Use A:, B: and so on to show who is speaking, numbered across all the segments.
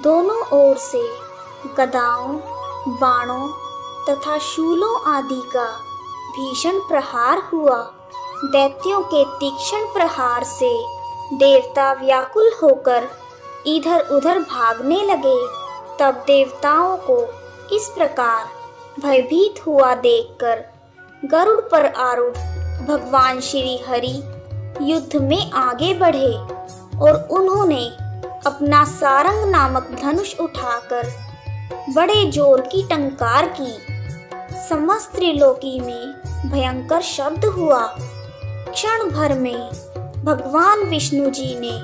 A: दोनों ओर से गदाओं, बाणों तथा शूलों आदि का भीषण प्रहार हुआ। दैत्यों के तीक्ष्ण प्रहार से देवता व्याकुल होकर इधर उधर भागने लगे। तब देवताओं को इस प्रकार भयभीत हुआ देखकर गरुड़ पर आरूढ़ भगवान श्री हरि युद्ध में आगे बढ़े और उन्होंने अपना सारंग नामक धनुष उठाकर बड़े जोर की टंकार की। समस्त त्रिलोकी में भयंकर शब्द हुआ। क्षण भर में भगवान विष्णु जी ने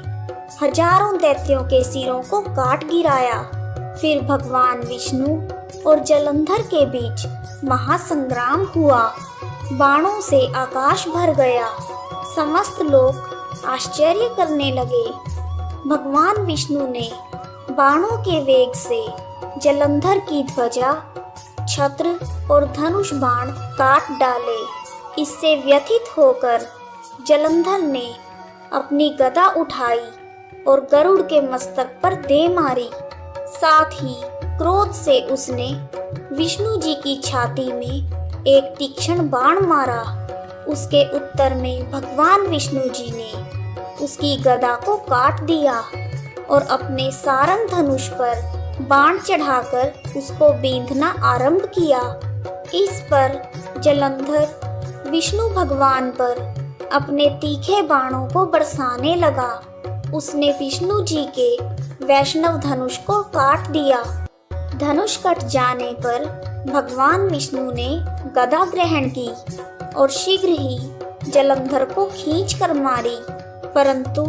A: हजारों दैत्यों के सिरों को काट गिराया। फिर भगवान विष्णु और जलंधर के बीच महासंग्राम हुआ। बाणों से आकाश भर गया। समस्त लोग आश्चर्य करने लगे। भगवान विष्णु ने बाणों के वेग से जलंधर की ध्वजा, छत्र और धनुष बाण काट डाले। इससे व्यथित होकर जलंधर ने अपनी गदा उठाई और गरुड़ के मस्तक पर दे मारी। साथ ही क्रोध से उसने विष्णु जी की छाती में एक तीक्ष्ण बाण मारा। उसके उत्तर में भगवान विष्णु जी ने उसकी गदा को काट दिया और अपने सारंग धनुष पर बाण चढ़ाकर उसको बींधना आरंभ किया। इस पर जलंधर विष्णु भगवान पर अपने तीखे बाणों को बरसाने लगा। उसने विष्णु जी के वैष्णव धनुष को काट दिया। धनुष कट जाने पर भगवान विष्णु ने गदा ग्रहण की और शीघ्र ही जलंधर को खींच कर मारी। परंतु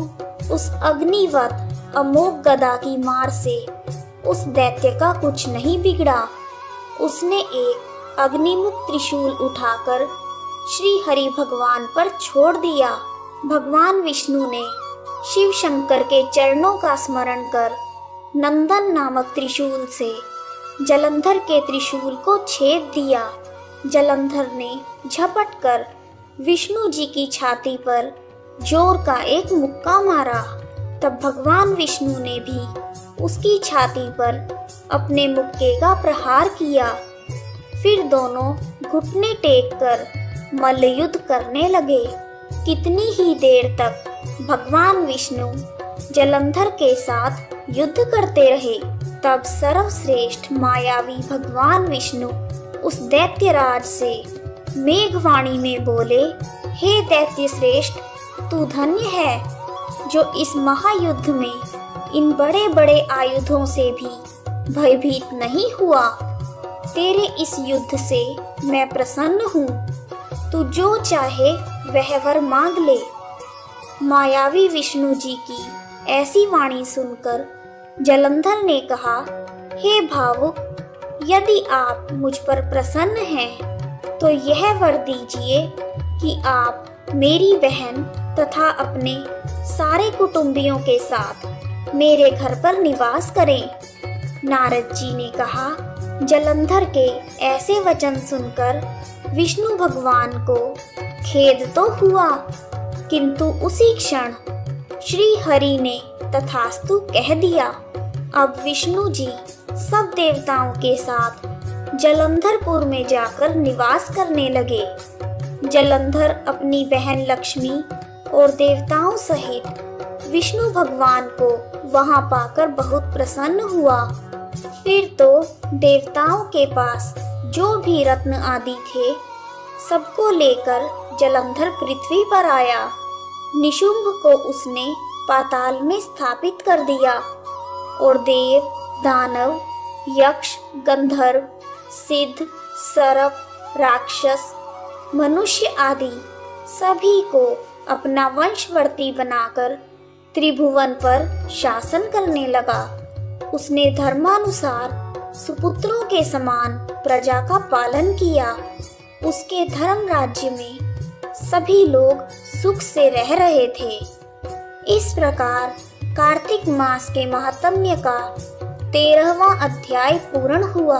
A: उस अग्निवत अमोघ गदा की मार से उस दैत्य का कुछ नहीं बिगड़ा। उसने एक अग्निमुख त्रिशूल उठाकर श्री हरि भगवान पर छोड़ दिया। भगवान विष्णु ने शिव शंकर के चरणों का स्मरण कर नंदन नामक त्रिशूल से जलंधर के त्रिशूल को छेद दिया। जलंधर ने झपट कर विष्णु जी की छाती पर जोर का एक मुक्का मारा। तब भगवान विष्णु ने भी उसकी छाती पर अपने मुक्के का प्रहार किया। फिर दोनों घुटने टेक कर मल्लयुद्ध करने लगे। कितनी ही देर तक भगवान विष्णु जलंधर के साथ युद्ध करते रहे। तब सर्वश्रेष्ठ मायावी भगवान विष्णु उस दैत्यराज से मेघवाणी में बोले, हे दैत्य श्रेष्ठ, तू धन्य है जो इस महायुद्ध में इन बड़े बड़े आयुधों से भी भयभीत नहीं हुआ। तेरे इस युद्ध से मैं प्रसन्न हूँ। तू जो चाहे वह वर मांग ले। मायावी विष्णु जी की ऐसी वाणी सुनकर जलंधर ने कहा, हे भावुक, यदि आप मुझ पर प्रसन्न हैं तो यह वर दीजिए कि आप मेरी बहन तथा अपने सारे कुटुंबियों के साथ मेरे घर पर निवास करें। नारद जी ने कहा, जलंधर के ऐसे वचन सुनकर विष्णु भगवान को खेद तो हुआ, किंतु उसी क्षण श्री हरि ने तथास्तु कह दिया। अब विष्णु जी सब देवताओं के साथ जलंधरपुर में जाकर निवास करने लगे। जलंधर अपनी बहन लक्ष्मी और देवताओं सहित विष्णु भगवान को वहां पाकर बहुत प्रसन्न हुआ। फिर तो देवताओं के पास जो भी रत्न आदि थे सबको लेकर जलंधर पृथ्वी पर आया। निशुंभ को उसने पाताल में स्थापित कर दिया और देव, दानव, यक्ष, गंधर्व, सिद्ध, सरप, राक्षस, मनुष्य आदि सभी को अपना वंशवर्ती बनाकर त्रिभुवन पर शासन करने लगा। उसने धर्मानुसार सुपुत्रों के समान प्रजा का पालन किया। उसके धर्म राज्य में सभी लोग सुख से रह रहे थे। इस प्रकार कार्तिक मास के महात्म्य का 13वां अध्याय पूर्ण हुआ।